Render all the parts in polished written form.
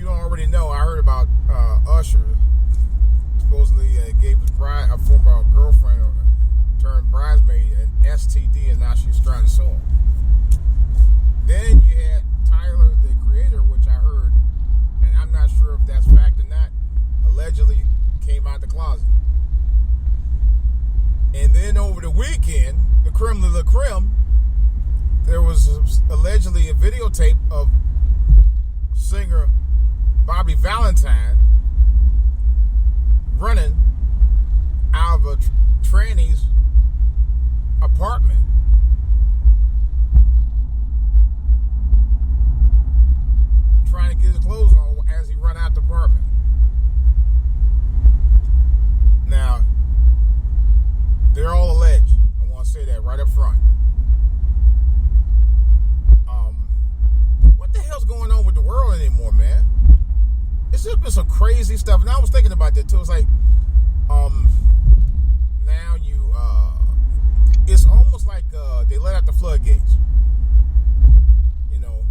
you don't already know, I heard about Usher supposedly gave his bride, a former girlfriend, turned bridesmaid, an STD, and now she's trying to sue him. Then you had Tyler, the creator, which I heard, and I'm not sure if that's fact or not, allegedly came out the closet. And then over the weekend, the creme de la creme, there was allegedly a videotape of singer Bobby Valentine running out of a tranny's apartment. Trying to get his clothes on as he run out the apartment. Now, they're all alleged. I want to say that right up front. What the hell's going on with the world anymore, man? It's just been some crazy stuff. And I was thinking about that too. It's like, now it's almost like they let out the floodgates. You know,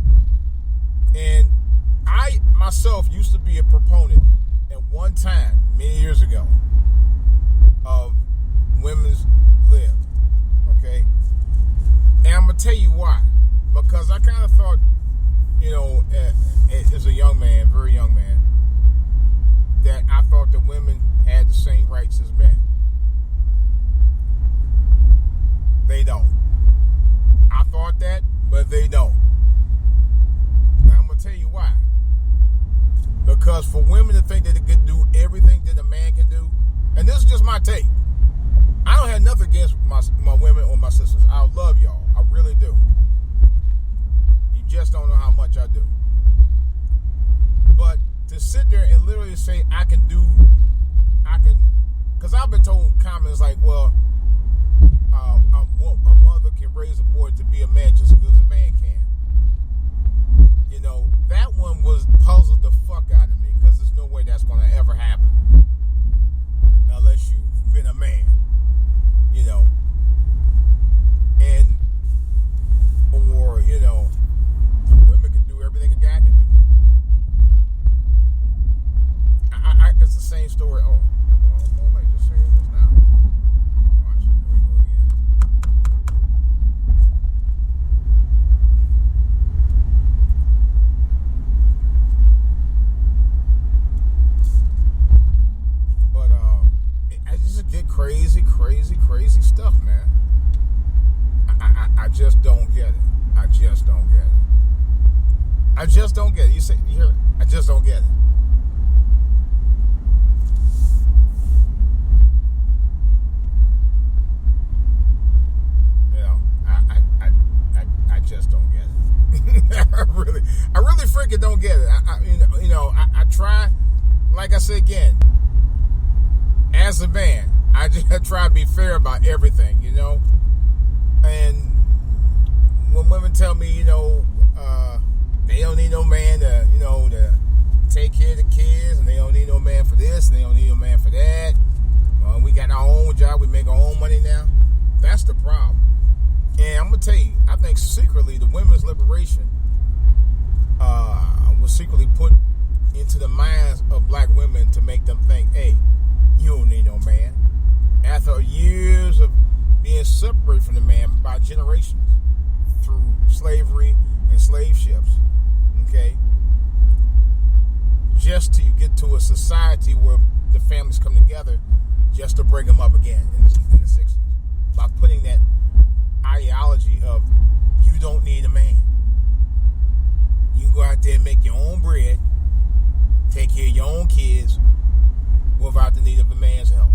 and I myself used to be a proponent at one time, many years ago, of women's lib. Okay? And I'm going to tell you why. Because I kind of thought, you know, as a young man, very young man, that I thought that women had the same rights as men. They don't. I thought that, but they don't. Now I'm going to tell you why. Because for women to think that they can do everything that a man can do, and this is just my take. I don't have nothing against my women or my sisters. I love y'all. I really do. You just don't know how much I do. But to sit there and literally say because I've been told comments like, well, a mother can raise a boy to be a man just as good as a man can. You know, that one was puzzled the fuck out of me, because there's no way that's going to ever happen unless you've been a man, you know. Or, you know, women can do everything a guy can do. It's the same story. Oh, wait, just saying this now. Watch, here we go again. But I just get crazy stuff, man. I just don't get it. I just don't get it. I just don't get it. You hear it? I just don't get it. You know, I just don't get it. I really freaking don't get it. I try, like I said again, as a man, I just try to be fair about everything, you know. And when women tell me, you know, they don't need no man to, you know, to take care of the kids, and they don't need no man for this, and they don't need no man for that. We got our own job, we make our own money now. That's the problem. And I'm gonna tell you, I think secretly the women's liberation was secretly put into the minds of black women to make them think, hey, you don't need no man. After years of being separated from the man by generations through slavery and slave ships, okay, just till you get to a society where the families come together just to bring them up again in the 60s, by putting that ideology of you don't need a man. You can go out there and make your own bread, take care of your own kids without the need of a man's help.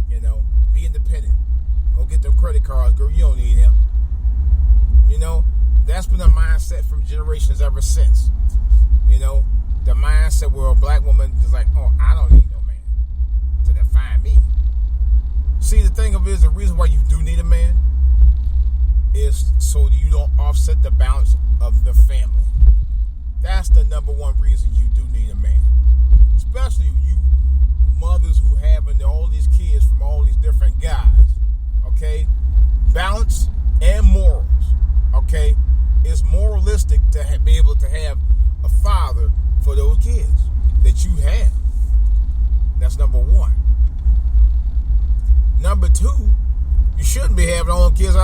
You know, be independent. Go get them credit cards, girl. You don't need him. You know, that's been a mindset from generations ever since. You know, the mindset where a black woman is like, oh, I don't need no man to define me. See, the thing of it is, the reason why you do need a man is so you don't offset the balance of the family. That's the number one reason you do need a man. Especially you mothers who having all these kids from all these different guys. Okay? Balance and morals. Okay? It's moralistic to be able to have a father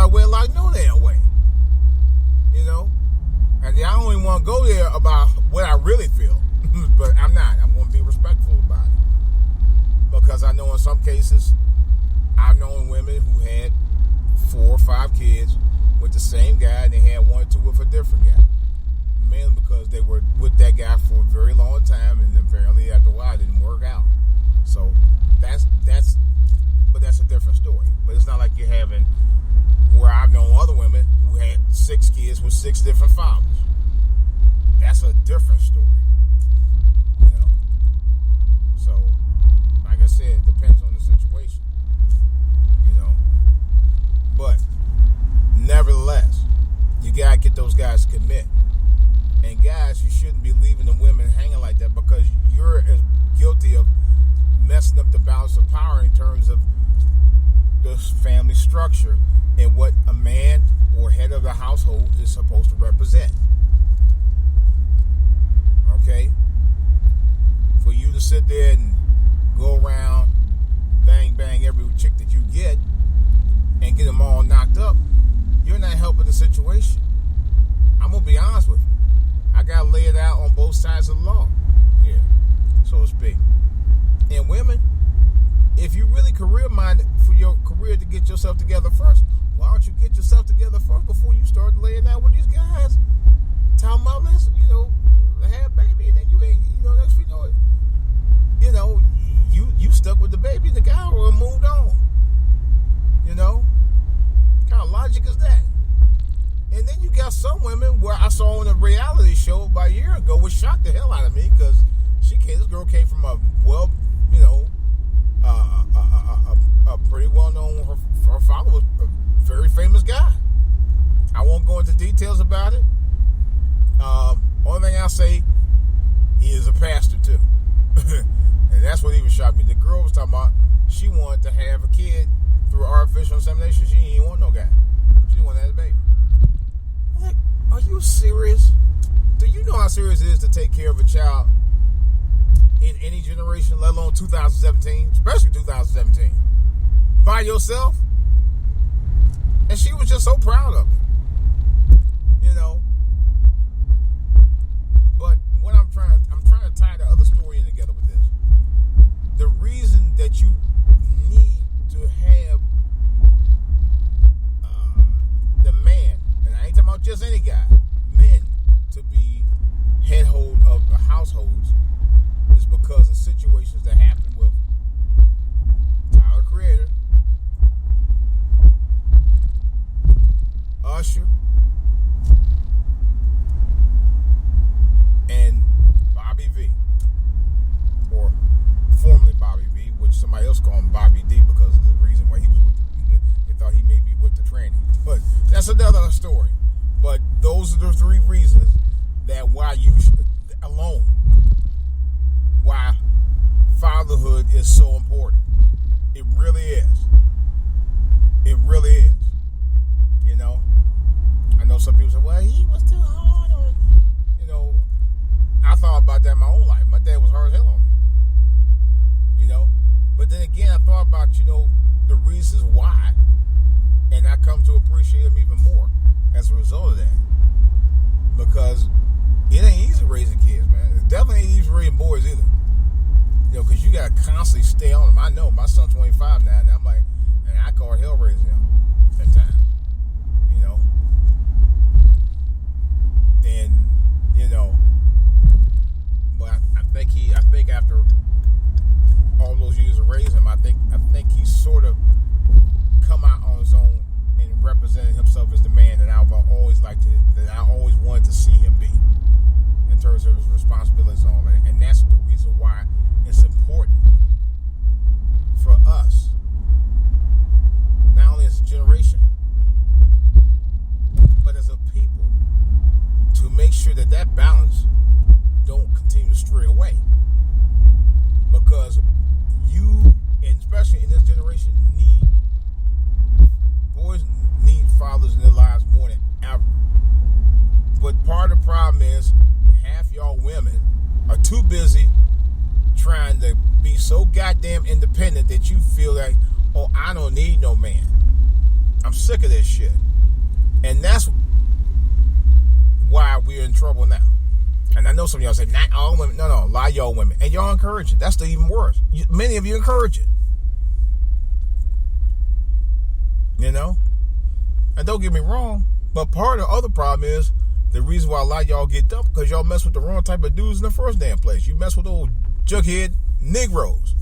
wedlock no damn way. You know? And I don't even want to go there about what I really feel. But I'm not. I'm going to be respectful about it. Because I know in some cases, I've known women who had 4 or 5 kids with the same guy, and they had 1 or 2 with a different guy. Mainly because they were with that guy for a very long time, and apparently after a while it didn't work out. So that's a different story. But it's not like you're having, where I've known other women who had 6 kids with 6 different fathers. That's a different story. You know? So, like I said, it depends on the situation. You know? But, nevertheless, you gotta get those guys to commit. And guys, you shouldn't be leaving the women hanging like that, because you're as guilty of messing up the balance of power in terms of the family structure and what a man or head of the household is supposed to represent. Okay? For you to sit there and go around, bang, bang every chick that you get and get them all knocked up, you're not helping the situation. I'm going to be honest with you. I got to lay it out on both sides of the law here, so to speak. And women, if you really career-minded for your career to get yourself together first, why don't you get yourself together first before you start laying out with these guys? Talking about, let's, have a baby, and then you ain't, next thing you know it, you stuck with the baby, the guy will have moved on. What kind of logic is that? And then you got some women where I saw on a reality show about a year ago, which shocked the hell out of me, because this girl came from a pretty well-known, her father was a very famous guy. I won't go into details about it. Only thing I'll say, he is a pastor too. And that's what even shocked me. The girl was talking about, she wanted to have a kid through artificial insemination. She didn't even want no guy. She didn't want to have a baby. I'm like, are you serious? Do you know how serious it is to take care of a child in any generation, let alone 2017, especially 2017, by yourself? And she was just so proud of it. But what I'm trying to tie the other story in together with this. The reason that you need to have the man, and I ain't talking about just any guy, men to be head hold of the households, is because of situations that happen with Tyler Creator, Usher, and Bobby V, or formerly Bobby V, which somebody else called him Bobby D because of the reason why he was with they thought he may be with the tranny. But that's another story. But those are the 3 reasons that why you should, alone, why fatherhood is so important. It really is. It really is. I know some people say, well, he was too hard on, I thought about that in my own life. My dad was hard as hell on me. But then again, I thought about, the reasons why, and I come to appreciate him even more as a result of that. Because it ain't easy raising kids, man. It definitely ain't easy raising boys either. Because you got to constantly stay on them. I know, my son's 25 now, and I'm like, man, I call hell raising him at times. And, but I think after all those years of raising him, I think he's sort of come out on his own and represented himself as the man that I've always liked that I always wanted to see him be in terms of his responsibilities and all that. And that's the reason why it's important for us, not only as a generation, but as a people, to make sure that balance don't continue to stray away. Because you, and especially in this generation, boys need fathers in their lives more than ever. But part of the problem is half y'all women are too busy trying to be so goddamn independent that you feel like, oh, I don't need no man. I'm sick of this shit. And that's why we're in trouble now. And I know some of y'all say, not all women. No, a lot of y'all women. And y'all encourage it. That's the even worse. Many of you encourage it. You know? And don't get me wrong, but part of the other problem is the reason why a lot of y'all get dumped because y'all mess with the wrong type of dudes in the first damn place. You mess with old jughead Negroes.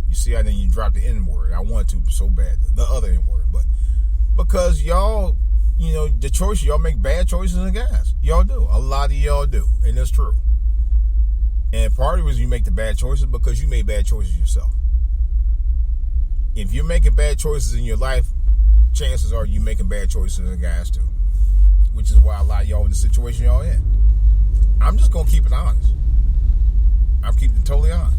You see, I didn't even drop the N word. I wanted to so bad, the other N word, but because y'all, you know, the choices, y'all make bad choices in gas. Y'all do. A lot of y'all do, and it's true. And part of the reason you make the bad choices because you made bad choices yourself. If you're making bad choices in your life, chances are you making bad choices in the gas too. Which is why a lot of y'all in the situation y'all in. I'm just gonna keep it honest. I'm keeping it totally honest.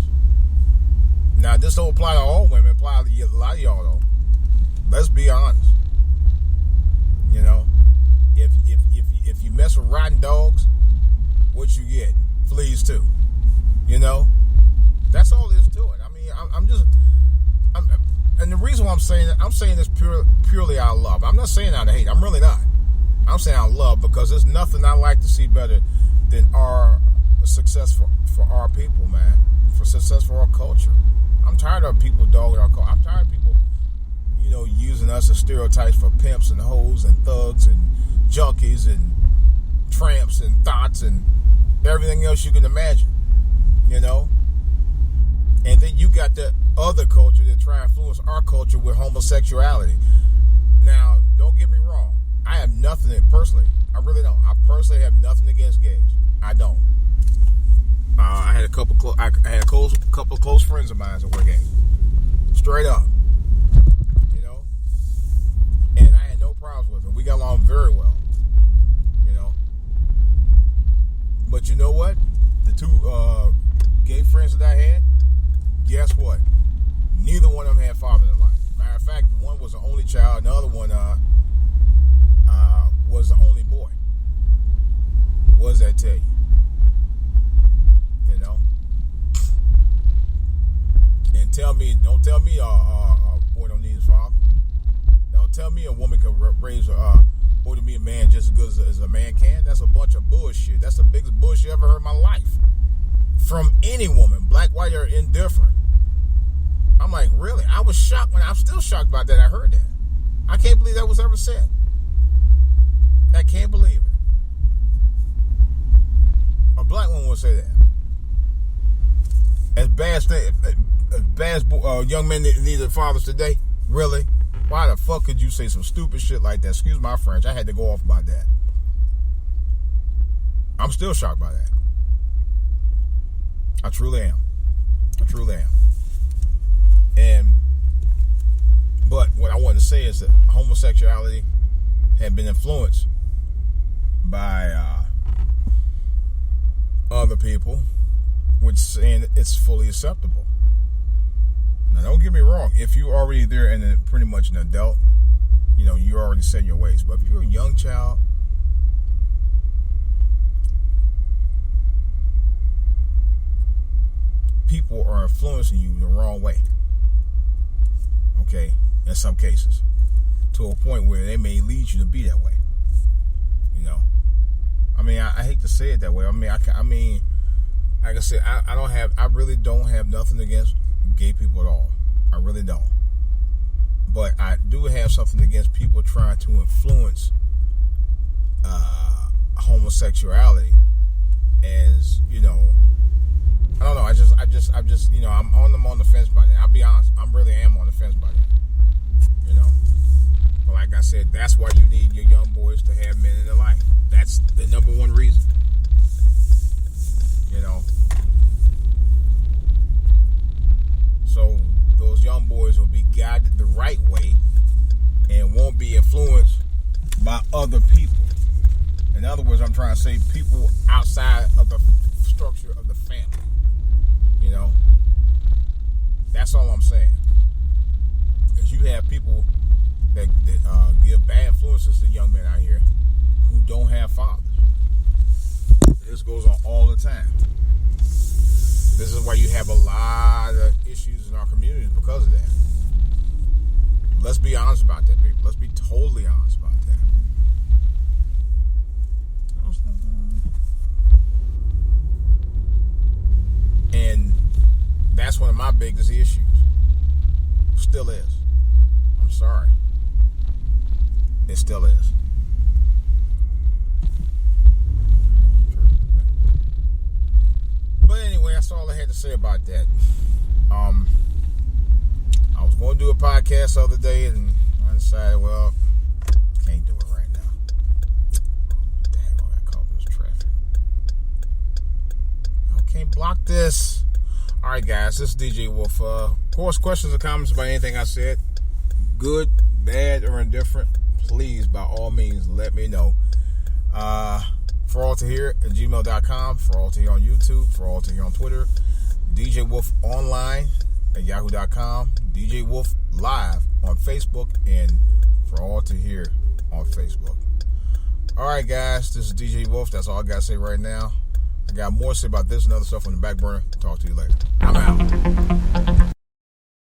Now, this don't apply to all women. It apply to a lot of y'all though. Let's be honest. You know, if you mess with rotten dogs, what you get? Fleas too. You know, that's all there is to it. I mean, and the reason why I'm saying this purely out of love. I'm not saying out of hate. I'm really not. I'm saying out of love because there's nothing I like to see better than our success for our people, man. For success for our culture. I'm tired of people dogging our culture. I'm tired of people, you know, using us as stereotypes for pimps and hoes and thugs and junkies and tramps and thoughts and everything else you can imagine, you know? And then you got the other culture that try to influence our culture with homosexuality. Now, don't get me wrong. I have nothing personally. I really don't. I personally have nothing against gays. I don't. I had a couple close friends of mine that were gay. Straight up. You know? And I had no problems with them. We got along very well. You know? But you know what? The two gay friends that I had, guess what? Neither one of them had father in life. Matter of fact, one was the only child, and the other one was the only boy. What does that tell you? You know? And don't tell me a boy don't need his father. Don't tell me a woman can raise boy to be a man just as good as a man can. That's a bunch of bullshit. That's the biggest bullshit I ever heard in my life. From any woman, black, white, or indifferent. I'm like, really? I was shocked I'm still shocked about that. I heard that. I can't believe that was ever said. I can't believe it. A black woman would say that. As bad as young men need their fathers today, really? Why the fuck could you say some stupid shit like that? Excuse my French. I had to go off about that. I'm still shocked by that. I truly am. But what I want to say is that homosexuality had been influenced by other people, which saying it's fully acceptable. Now, don't get me wrong. If you're already there and pretty much an adult, you know, you already set your ways. But if you're a young child, people are influencing you the wrong way. Okay, in some cases, to a point where they may lead you to be that way. You know, I mean, I hate to say it that way. I mean, like I said, I really don't have nothing against gay people at all. I really don't. But I do have something against people trying to influence homosexuality as, you know, I don't know. I just, you know, I'm on the fence by that. I'll be honest. I really am on the fence by that. You know. But like I said, that's why you need your young boys to have men in their life. That's the number one reason. You know. So those young boys will be guided the right way and won't be influenced by other people. In other words, I'm trying to say people outside of the structure of the family. You know, that's all I'm saying. Because you have people that give bad influences to young men out here who don't have fathers. This goes on all the time. This is why you have a lot of issues in our communities because of that. Let's be honest about that, people. Let's be totally honest about that. that's one of my biggest issues. Still is. I'm sorry. It still is. But anyway, that's all I had to say about that. I was going to do a podcast the other day, and I decided, well, can't do it right now. Dang, I got caught in this traffic. Y'all can't block this. All right, guys, this is DJ Wolf. Of course, questions or comments about anything I said, good, bad, or indifferent, please, by all means, let me know. For all to hear at gmail.com, for all to hear on YouTube, for all to hear on Twitter, DJ Wolf online at yahoo.com, DJ Wolf live on Facebook, and for all to hear on Facebook. All right, guys, this is DJ Wolf. That's all I got to say right now. I got more to say about this and other stuff on the back burner. Talk to you later. I'm out.